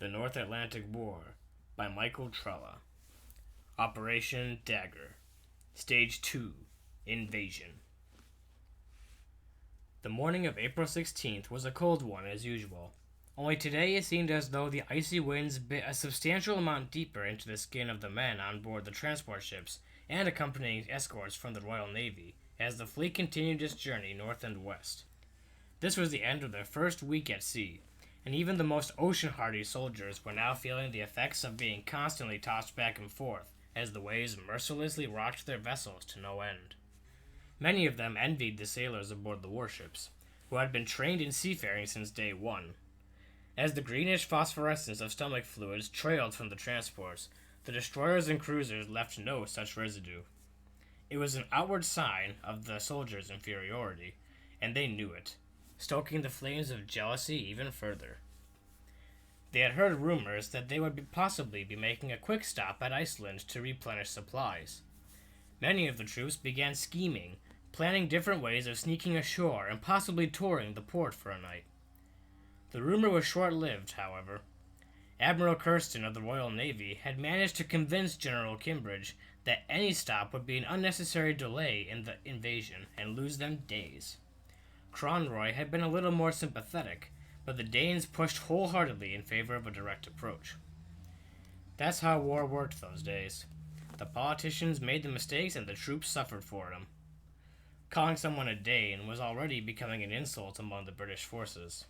The North Atlantic War by Michael Trela. Operation Dagger. Stage 2. Invasion. The morning of April 16th was a cold one as usual. Only today it seemed as though the icy winds bit a substantial amount deeper into the skin of the men on board the transport ships and accompanying escorts from the Royal Navy as the fleet continued its journey north and west. This was the end of their first week at sea, and even the most ocean-hardy soldiers were now feeling the effects of being constantly tossed back and forth as the waves mercilessly rocked their vessels to no end. Many of them envied the sailors aboard the warships, who had been trained in seafaring since day one. As the greenish phosphorescence of stomach fluids trailed from the transports, the destroyers and cruisers left no such residue. It was an outward sign of the soldiers' inferiority, and they knew it, stoking the flames of jealousy even further. They had heard rumors that they would possibly be making a quick stop at Iceland to replenish supplies. Many of the troops began scheming, planning different ways of sneaking ashore and possibly touring the port for a night. The rumor was short-lived, however. Admiral Kirsten of the Royal Navy had managed to convince General Kimbridge that any stop would be an unnecessary delay in the invasion and lose them days. Cronroy had been a little more sympathetic, but the Danes pushed wholeheartedly in favor of a direct approach. That's how war worked those days. The politicians made the mistakes and the troops suffered for them. Calling someone a Dane was already becoming an insult among the British forces.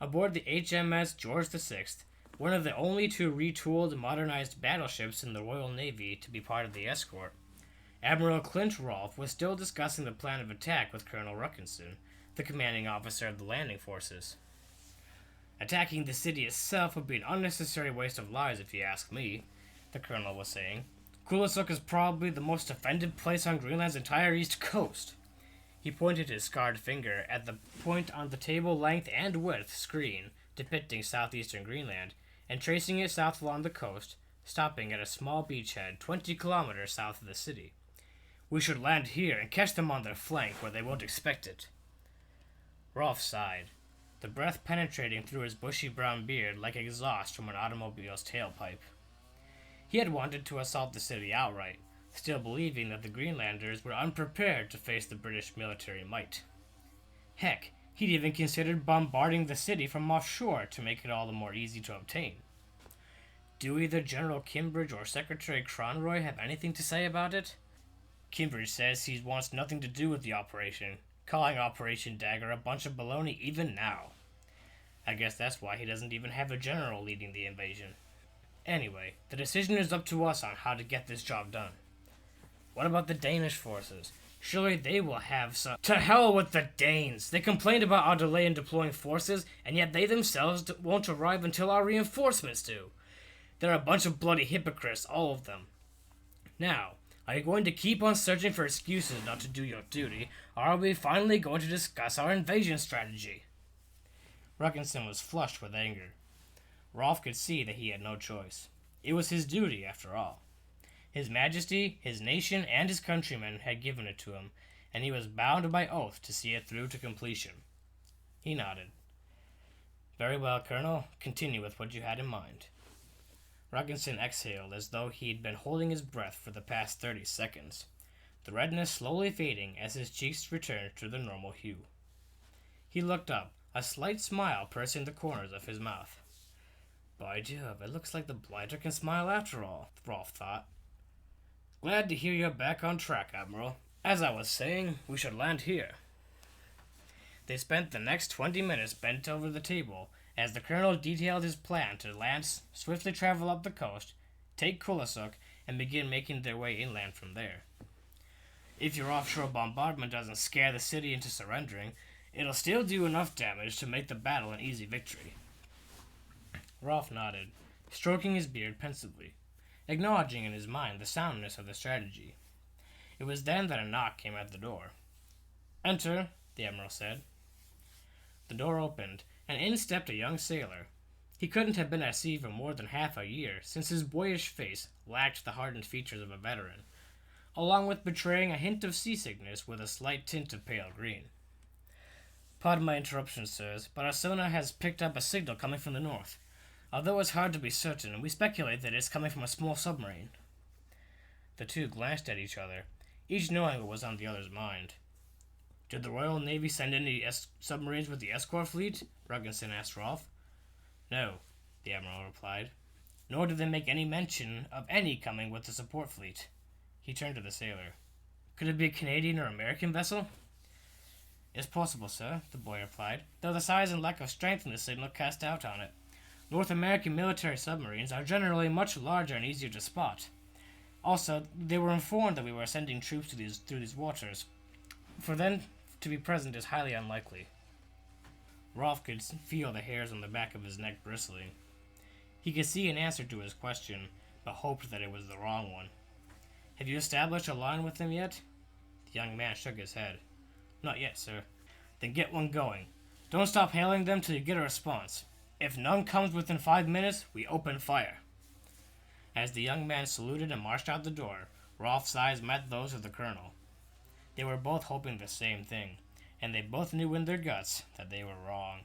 Aboard the HMS George VI, one of the only two retooled, modernized battleships in the Royal Navy to be part of the escort, Admiral Clint Rolfe was still discussing the plan of attack with Colonel Ruckinson, the commanding officer of the landing forces. Attacking the city itself would be an unnecessary waste of lives if you ask me, the colonel was saying. Kulisuk is probably the most defended place on Greenland's entire east coast. He pointed his scarred finger at the point on the table length and width screen depicting southeastern Greenland, and tracing it south along the coast, stopping at a small beachhead 20 kilometers south of the city. We should land here and catch them on their flank where they won't expect it. Rolfe sighed, the breath penetrating through his bushy brown beard like exhaust from an automobile's tailpipe. He had wanted to assault the city outright, still believing that the Greenlanders were unprepared to face the British military might. Heck, he'd even considered bombarding the city from offshore to make it all the more easy to obtain. Do either General Kimbridge or Secretary Cronroy have anything to say about it? Kimbridge says he wants nothing to do with the operation, calling Operation Dagger a bunch of baloney even now. I guess that's why he doesn't even have a general leading the invasion. Anyway, the decision is up to us on how to get this job done. What about the Danish forces? Surely they will have some... To hell with the Danes! They complained about our delay in deploying forces, and yet they themselves won't arrive until our reinforcements do. They're a bunch of bloody hypocrites, all of them. Now, are you going to keep on searching for excuses not to do your duty, or are we finally going to discuss our invasion strategy? Ruckinson was flushed with anger. Rolfe could see that he had no choice. It was his duty, after all. His Majesty, his nation, and his countrymen had given it to him, and he was bound by oath to see it through to completion. He nodded. Very well, Colonel. Continue with what you had in mind. Ruckinson exhaled as though he had been holding his breath for the past 30 seconds, the redness slowly fading as his cheeks returned to their normal hue. He looked up, a slight smile pursing the corners of his mouth. By Jove, it looks like the blighter can smile after all, Rolfe thought. Glad to hear you're back on track, Admiral. As I was saying, we should land here. They spent the next 20 minutes bent over the table as the colonel detailed his plan to land, swiftly travel up the coast, take Kulisuk, and begin making their way inland from there. If your offshore bombardment doesn't scare the city into surrendering, it'll still do enough damage to make the battle an easy victory. Rolfe nodded, stroking his beard pensively, acknowledging in his mind the soundness of the strategy. It was then that a knock came at the door. Enter, the Admiral said. The door opened, and in stepped a young sailor. He couldn't have been at sea for more than half a year, since his boyish face lacked the hardened features of a veteran, along with betraying a hint of seasickness with a slight tint of pale green. Pardon my interruption, sirs, but our sonar has picked up a signal coming from the north. Although it's hard to be certain, we speculate that it's coming from a small submarine. The two glanced at each other, each knowing what was on the other's mind. Did the Royal Navy send any submarines with the escort fleet? Rugginson asked Rolfe. No, the Admiral replied. Nor did they make any mention of any coming with the support fleet. He turned to the sailor. Could it be a Canadian or American vessel? It's possible, sir, the boy replied, though the size and lack of strength in the signal cast doubt on it. North American military submarines are generally much larger and easier to spot. Also, they were informed that we were sending troops through these waters. For them to be present is highly unlikely. Rolfe could feel the hairs on the back of his neck bristling. He could see an answer to his question, but hoped that it was the wrong one. Have you established a line with them yet? The young man shook his head. Not yet, sir. Then get one going. Don't stop hailing them till you get a response. If none comes within 5 minutes, we open fire. As the young man saluted and marched out the door, Rolfe's eyes met those of the colonel. They were both hoping the same thing, and they both knew in their guts that they were wrong.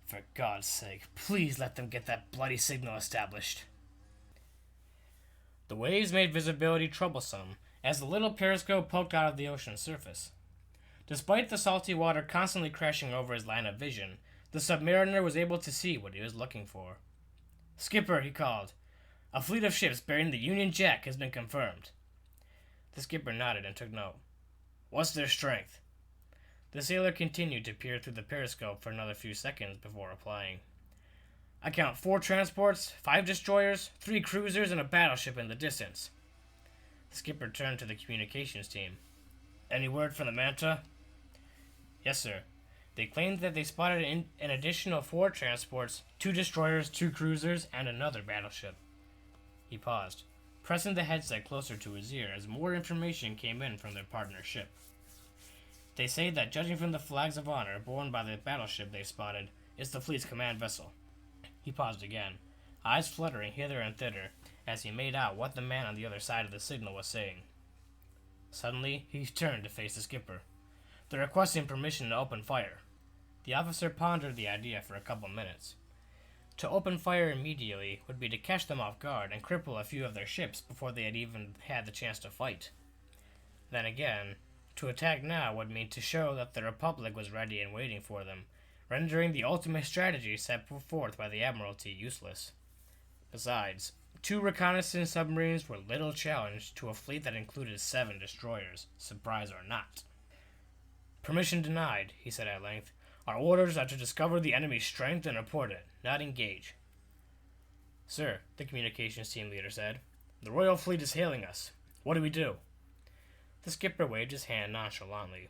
For God's sake, please let them get that bloody signal established. The waves made visibility troublesome as the little periscope poked out of the ocean's surface. Despite the salty water constantly crashing over his line of vision, the submariner was able to see what he was looking for. Skipper, he called. A fleet of ships bearing the Union Jack has been confirmed. The skipper nodded and took note. What's their strength? The sailor continued to peer through the periscope for another few seconds before replying. I count 4 transports, 5 destroyers, 3 cruisers, and a battleship in the distance. The skipper turned to the communications team. Any word from the Manta? Yes, sir. They claimed that they spotted an additional 4 transports, 2 destroyers, 2 cruisers, and another battleship. He paused, pressing the headset closer to his ear as more information came in from their partner ship. They say that, judging from the flags of honor borne by the battleship they spotted, it's the fleet's command vessel. He paused again, eyes fluttering hither and thither as he made out what the man on the other side of the signal was saying. Suddenly, he turned to face the skipper. They're requesting permission to open fire. The officer pondered the idea for a couple minutes. To open fire immediately would be to catch them off guard and cripple a few of their ships before they had even had the chance to fight. Then again, to attack now would mean to show that the Republic was ready and waiting for them, rendering the ultimate strategy set forth by the Admiralty useless. Besides, 2 reconnaissance submarines were little challenge to a fleet that included 7 destroyers, surprise or not. Permission denied, he said at length. Our orders are to discover the enemy's strength and report it, not engage. Sir, the communications team leader said, the Royal Fleet is hailing us. What do we do? The skipper waved his hand nonchalantly.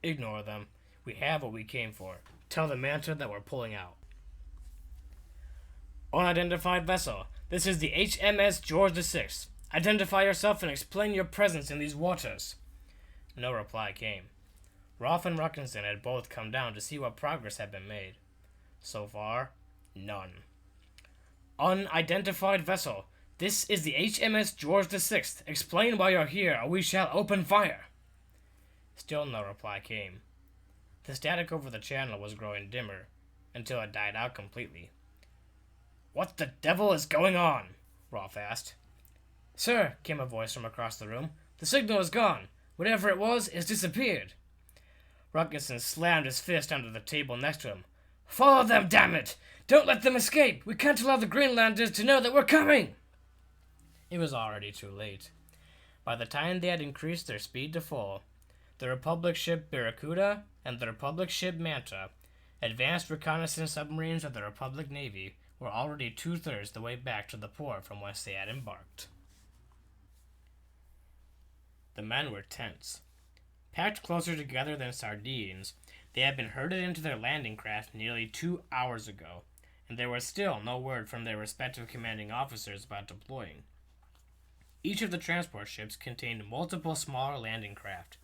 Ignore them. We have what we came for. Tell the Manta that we're pulling out. Unidentified vessel. This is the HMS George VI. Identify yourself and explain your presence in these waters. No reply came. Rolfe and Rugginson had both come down to see what progress had been made. So far, none. Unidentified vessel. This is the HMS George VI. Explain why you're here, or we shall open fire. Still no reply came. The static over the channel was growing dimmer, until it died out completely. What the devil is going on? Rolfe asked. Sir, came a voice from across the room, the signal is gone. Whatever it was, has disappeared. Rugginson slammed his fist under the table next to him. Follow them, damn it! Don't let them escape! We can't allow the Greenlanders to know that we're coming! It was already too late. By the time they had increased their speed to full, the Republic ship Barracuda and the Republic ship Manta, advanced reconnaissance submarines of the Republic Navy, were already 2/3 the way back to the port from whence they had embarked. The men were tense. Packed closer together than sardines, they had been herded into their landing craft nearly 2 hours ago, and there was still no word from their respective commanding officers about deploying. Each of the transport ships contained multiple smaller landing craft,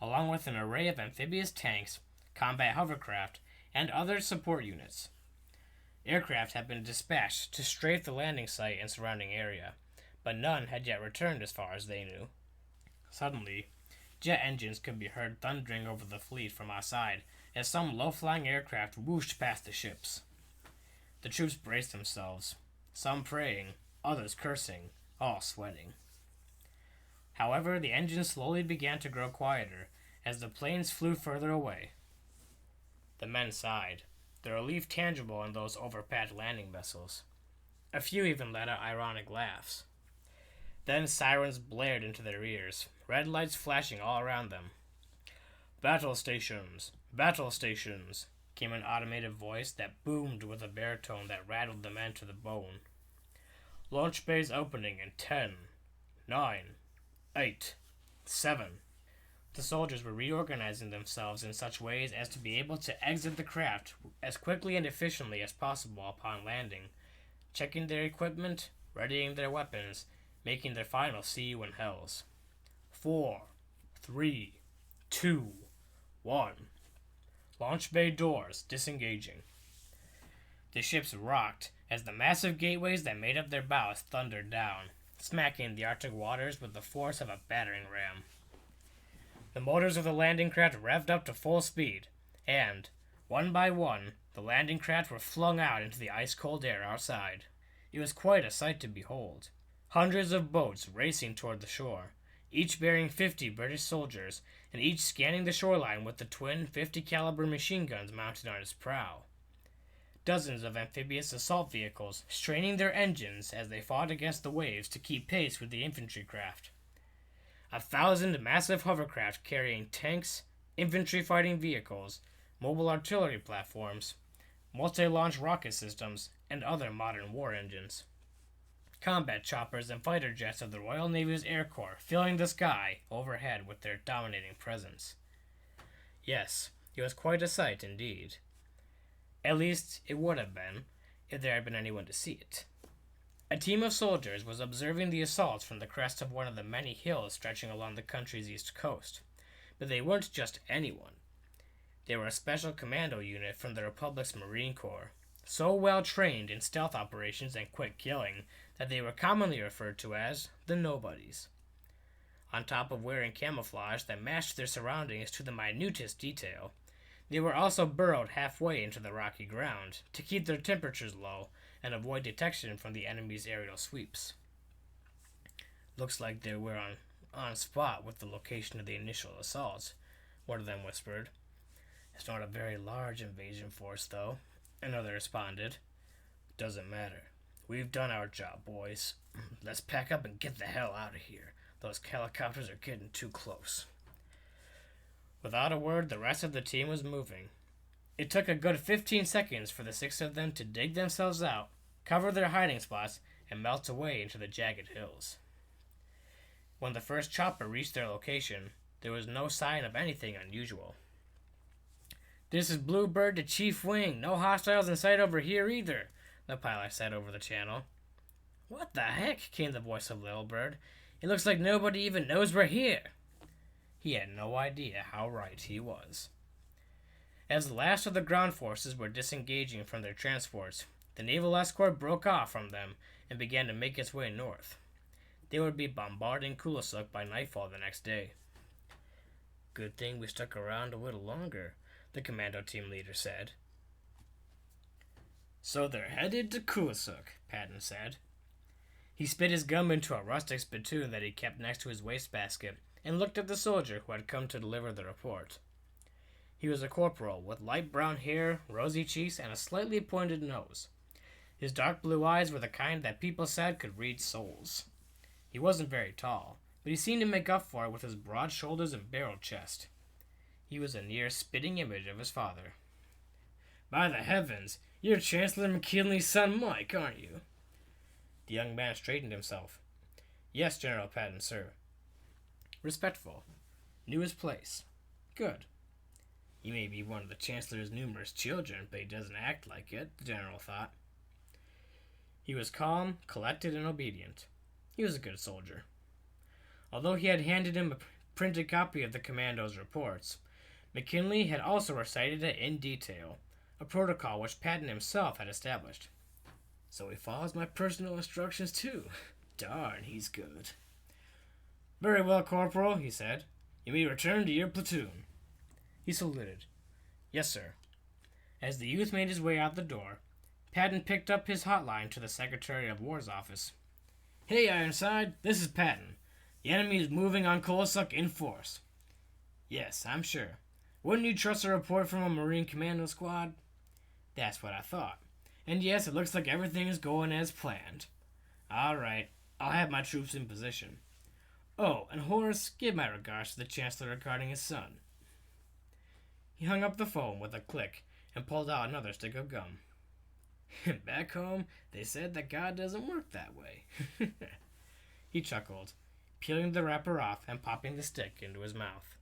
along with an array of amphibious tanks, combat hovercraft, and other support units. Aircraft had been dispatched to strafe the landing site and surrounding area, but none had yet returned as far as they knew. Suddenly, jet engines could be heard thundering over the fleet from outside as some low-flying aircraft whooshed past the ships. The troops braced themselves, some praying, others cursing, all sweating. However, the engines slowly began to grow quieter as the planes flew further away. The men sighed, the relief tangible in those overpacked landing vessels. A few even let out ironic laughs. Then sirens blared into their ears, red lights flashing all around them. Battle stations! Battle stations! Came an automated voice that boomed with a baritone that rattled the men to the bone. Launch bays opening in 10, 9, 8, 7. The soldiers were reorganizing themselves in such ways as to be able to exit the craft as quickly and efficiently as possible upon landing, checking their equipment, readying their weapons, making their final see you in hells. 4, 3, 2, 1. Launch bay doors disengaging. The ships rocked as the massive gateways that made up their bows thundered down, smacking the Arctic waters with the force of a battering ram. The motors of the landing craft revved up to full speed, and, one by one, the landing craft were flung out into the ice-cold air outside. It was quite a sight to behold. Hundreds of boats racing toward the shore, each bearing 50 British soldiers, and each scanning the shoreline with the twin 50-caliber machine guns mounted on its prow. Dozens of amphibious assault vehicles straining their engines as they fought against the waves to keep pace with the infantry craft. 1,000 massive hovercraft carrying tanks, infantry fighting vehicles, mobile artillery platforms, multi-launch rocket systems, and other modern war engines. Combat choppers and fighter jets of the Royal Navy's Air Corps filling the sky overhead with their dominating presence. Yes, it was quite a sight indeed. At least, it would have been, if there had been anyone to see it. A team of soldiers was observing the assaults from the crest of one of the many hills stretching along the country's east coast. But they weren't just anyone. They were a special commando unit from the Republic's Marine Corps, so well trained in stealth operations and quick killing that they were commonly referred to as the Nobodies. On top of wearing camouflage that matched their surroundings to the minutest detail, they were also burrowed halfway into the rocky ground to keep their temperatures low and avoid detection from the enemy's aerial sweeps. Looks like they were on spot with the location of the initial assaults, one of them whispered. It's not a very large invasion force, though, another responded. Doesn't matter. We've done our job, boys. Let's pack up and get the hell out of here. Those helicopters are getting too close. Without a word, the rest of the team was moving. It took a good 15 seconds for the 6 of them to dig themselves out, cover their hiding spots, and melt away into the jagged hills. When the first chopper reached their location, there was no sign of anything unusual. This is Bluebird to Chief Wing. No hostiles in sight over here either, the pilot said over the channel. What the heck? Came the voice of Little Bird. It looks like nobody even knows we're here. He had no idea how right he was. As the last of the ground forces were disengaging from their transports, the naval escort broke off from them and began to make its way north. They would be bombarding Kulisuk by nightfall the next day. Good thing we stuck around a little longer, the commando team leader said. So they're headed to Kulisuk, Patton said. He spit his gum into a rustic spittoon that he kept next to his wastebasket and looked at the soldier who had come to deliver the report. He was a corporal with light brown hair, rosy cheeks, and a slightly pointed nose. His dark blue eyes were the kind that people said could read souls. He wasn't very tall, but he seemed to make up for it with his broad shoulders and barrel chest. He was a near spitting image of his father. By the heavens, you're Chancellor McKinley's son Mike, aren't you? The young man straightened himself. Yes, General Patton, sir. Respectful. Knew his place. Good. He may be one of the Chancellor's numerous children, but he doesn't act like it, the General thought. He was calm, collected, and obedient. He was a good soldier. Although he had handed him a printed copy of the commando's reports, McKinley had also recited it in detail, a protocol which Patton himself had established. So he follows my personal instructions too. Darn, he's good. Very well, Corporal, he said. You may return to your platoon. He saluted. Yes, sir. As the youth made his way out the door, Patton picked up his hotline to the Secretary of War's office. Hey, Ironside, this is Patton. The enemy is moving on Kolosuk in force. Yes, I'm sure. Wouldn't you trust a report from a Marine Commando squad? That's what I thought. And yes, it looks like everything is going as planned. All right, I'll have my troops in position. Oh, and Horace, give my regards to the Chancellor regarding his son. He hung up the phone with a click and pulled out another stick of gum. Back home, they said that God doesn't work that way. He chuckled, peeling the wrapper off and popping the stick into his mouth.